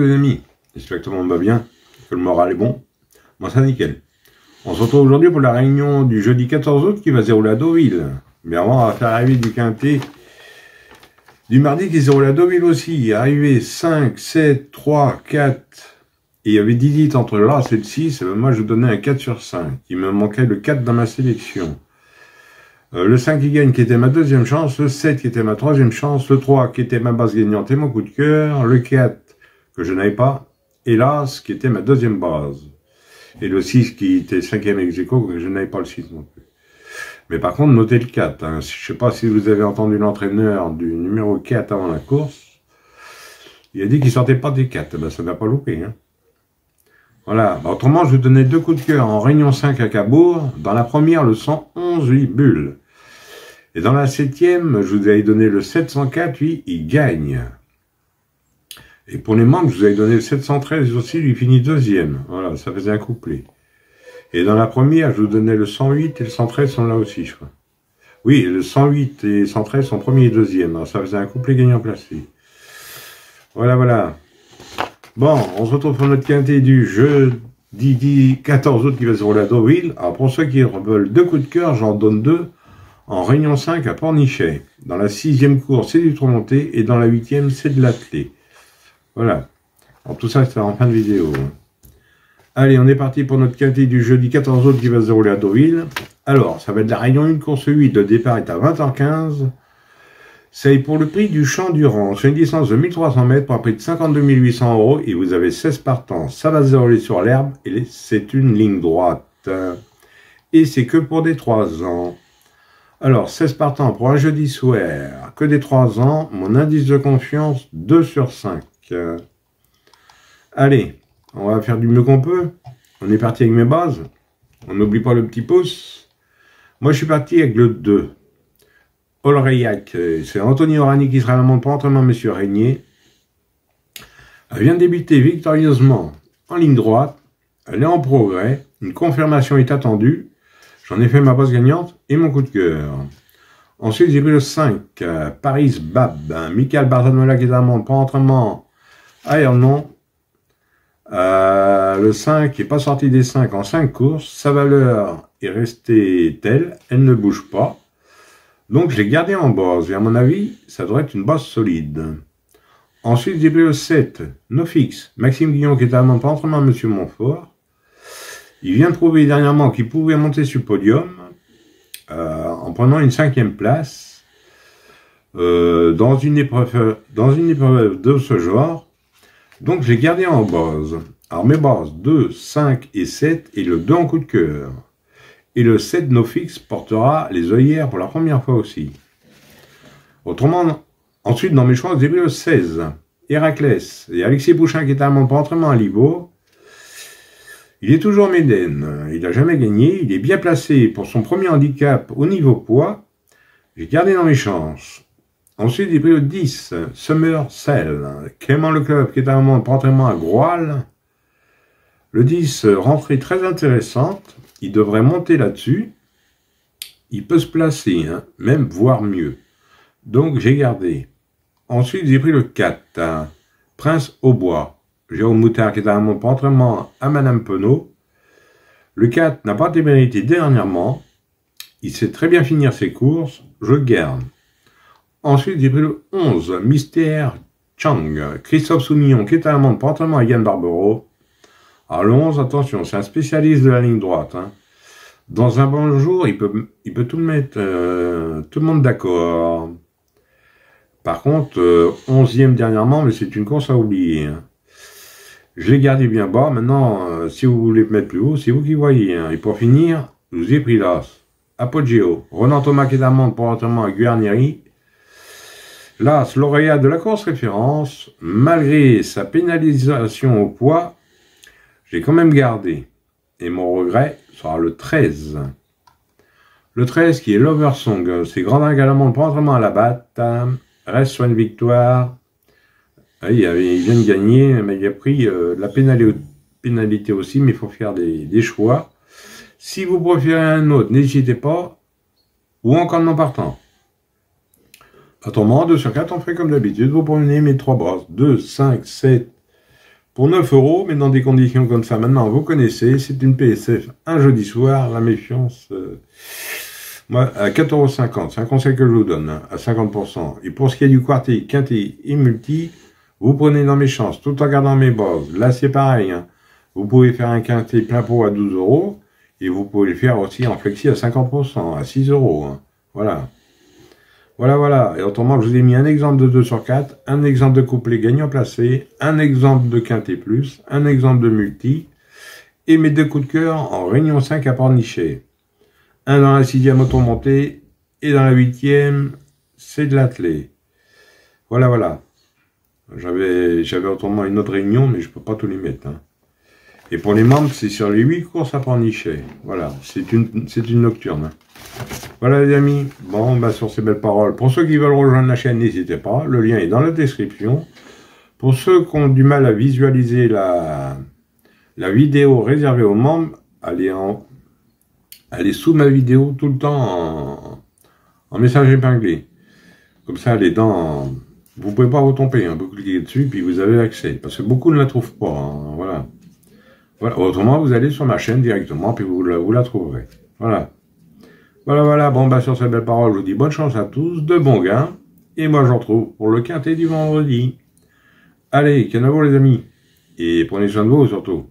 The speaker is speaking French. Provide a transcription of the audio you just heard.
les amis, j'espère que tout le monde va bien, que le moral est bon. Moi ça nickel. On se retrouve aujourd'hui pour la réunion du jeudi 14 août qui va se dérouler à Deauville. Mais avant, on va faire l'arrivée du quintet du mardi qui se déroule à Deauville aussi. Arrivé 5, 7, 3, 4. Et il y avait 10 litres entre le LAS et le 6. Et ben moi je vous donnais un 4 sur 5. Il me manquait le 4 dans ma sélection. Le 5 qui gagne qui était ma deuxième chance. Le 7 qui était ma troisième chance. Le 3 qui était ma base gagnante et mon coup de cœur. Le 4 que je n'avais pas. Et l'As qui était ma deuxième base. Et le 6 qui était cinquième ex aequo, que je n'avais pas le 6 non plus. Mais par contre, notez le 4. Hein. Je ne sais pas si vous avez entendu l'entraîneur du numéro 4 avant la course. Il a dit qu'il ne sortait pas des 4. Ben, ça ne va pas louper. Hein. Voilà. Ben, autrement, je vous donnais deux coups de cœur en Réunion 5 à Cabourg. Dans la première, le 111, lui, bulle. Et dans la 7e, je vous avais donné le 704, lui, il gagne. Et pour les membres, je vous avais donné le 713 aussi, lui finit deuxième. Voilà, ça faisait un couplet. Et dans la première, je vous donnais le 108 et le 113 sont là aussi, je crois. Oui, le 108 et 113 sont premier et deuxième. Alors, ça faisait un couplet gagnant placé. Voilà, voilà. Bon, on se retrouve pour notre quintet du jeudi 14 août qui va se rouler à Deauville. Alors, pour ceux qui veulent deux coups de cœur, j'en donne deux en Réunion 5 à Pornichet. Dans la 6e course, c'est du Tourmonté et dans la 8e, c'est de l'attelé. Voilà. Alors, tout ça, c'est en fin de vidéo. Allez, on est parti pour notre quintet du jeudi 14 août qui va se dérouler à Deauville. Alors, ça va être la Réunion 1, course 8. Le départ est à 20h15. C'est pour le prix du Champ Durand. C'est une distance de 1300 mètres pour un prix de 52 800 € et vous avez 16 partants. Ça va se dérouler sur l'herbe et c'est une ligne droite. Et c'est que pour des 3 ans. Alors, 16 partants pour un jeudi soir, que des 3 ans. Mon indice de confiance, 2 sur 5. Allez, on va faire du mieux qu'on peut. On est parti avec mes bases. On n'oublie pas le petit pouce. Moi, je suis parti avec le 2. Olreyac, c'est Anthony Orani qui sera à la montre pour entraînement Monsieur Régnier. Elle vient de débuter victorieusement en ligne droite. Elle est en progrès. Une confirmation est attendue. J'en ai fait ma base gagnante et mon coup de cœur. Ensuite, j'ai pris le 5, Paris Bab. Michael Barzanola qui est à la montre pour entraînement à Ernon. Le 5 n'est pas sorti des 5 en 5 courses. Sa valeur est restée telle. Elle ne bouge pas. Donc, je l'ai gardé en base. Et à mon avis, ça devrait être une base solide. Ensuite, j'ai pris le 7, Nofix. Maxime Guillon qui est à la montre pour entraînement à Monsieur Montfort. Il vient de prouver dernièrement qu'il pouvait monter sur le podium en prenant une 5e place dans une épreuve de ce genre. Donc, j'ai gardé en base. Alors, mes bases 2, 5 et 7 et le 2 en coup de cœur. Et le 7 Nofix portera les œillères pour la première fois aussi. Autrement, ensuite, dans mes choix, j'ai pris le 16, Héraclès. Et Alexis Bouchin qui est à mon entraînement à Libourg. Il est toujours Médène. Il n'a jamais gagné. Il est bien placé pour son premier handicap au niveau poids. J'ai gardé dans mes chances. Ensuite, j'ai pris le 10, Summer Cell. Clément Leclerc qui est à mon entraînement à Groal. Le 10, rentrée très intéressante. Il devrait monter là-dessus. Il peut se placer, hein, même voire mieux. Donc, j'ai gardé. Ensuite, j'ai pris le 4, Prince au bois. Jérôme Moutard qui est à mon entraînement à Madame Penaud. Le 4 n'a pas été mérité dernièrement. Il sait très bien finir ses courses. Je le garde. Ensuite, j'ai pris le 11, Mystère Chang. Christophe Soumillon qui est à mon entraînement à Yann Barbero. Alors le 11, attention, c'est un spécialiste de la ligne droite. Hein. Dans un bon jour, il peut tout mettre, tout le monde d'accord. Par contre, 11e dernièrement, mais c'est une course à oublier. Hein. Je l'ai gardé bien bas. Maintenant, si vous voulez mettre plus haut, c'est vous qui voyez. Hein. Et pour finir, je vous ai pris l'As. Apogeo. Ronan Thomas qui est à montre pour entraînement à Guarnieri. L'As, lauréat de la course référence. Malgré sa pénalisation au poids, j'ai quand même gardé. Et mon regret sera le 13. Le 13 qui est l'Oversong. C'est Grandin Galamont pour entraînement à la batte. Reste sur une victoire. Il vient de gagner, mais il a pris la pénalité aussi, mais il faut faire des choix. Si vous préférez un autre, n'hésitez pas. Ou encore non partant. Autrement, 2 sur 4, on fait comme d'habitude. Vous prenez mes 3 bases. 2, 5, 7, pour 9 euros, mais dans des conditions comme ça. Maintenant, vous connaissez, c'est une PSF. Un jeudi soir, la méfiance, moi, à 4,50 €, c'est un conseil que je vous donne, hein, à 50%. Et pour ce qui est du quartier, quintet et multi, vous prenez dans mes chances, tout en gardant mes bases. Là, c'est pareil, hein. Vous pouvez faire un quintet plein pot à 12 €, et vous pouvez le faire aussi en flexi à 50%, à 6 €. Hein. Voilà. Voilà, voilà. Et autrement, je vous ai mis un exemple de 2 sur 4, un exemple de couplet gagnant placé, un exemple de quintet plus, un exemple de multi, et mes 2 coups de cœur en réunion 5 à pornicher. Un dans la 6e automontée, et dans la 8e, c'est de l'attelé. Voilà, voilà. J'avais autrement une autre réunion, mais je ne peux pas tous les mettre. Hein. Et pour les membres, c'est sur les 8 courses à pornicher. Voilà, c'est une nocturne. Hein. Voilà les amis, bon, bah, sur ces belles paroles, pour ceux qui veulent rejoindre la chaîne, n'hésitez pas, le lien est dans la description. Pour ceux qui ont du mal à visualiser la vidéo réservée aux membres, allez sous ma vidéo tout le temps en message épinglé. Comme ça, elle est dans... Vous ne pouvez pas vous tromper, hein, vous cliquez dessus, puis vous avez accès. Parce que beaucoup ne la trouvent pas, hein, voilà. Voilà. Autrement, vous allez sur ma chaîne directement, puis vous la trouverez. Voilà. Voilà, voilà. Bon, bah, sur ces belles paroles, je vous dis bonne chance à tous, de bons gains. Et moi, je vous retrouve pour le quintet du vendredi. Allez, canavo les amis. Et prenez soin de vous, surtout.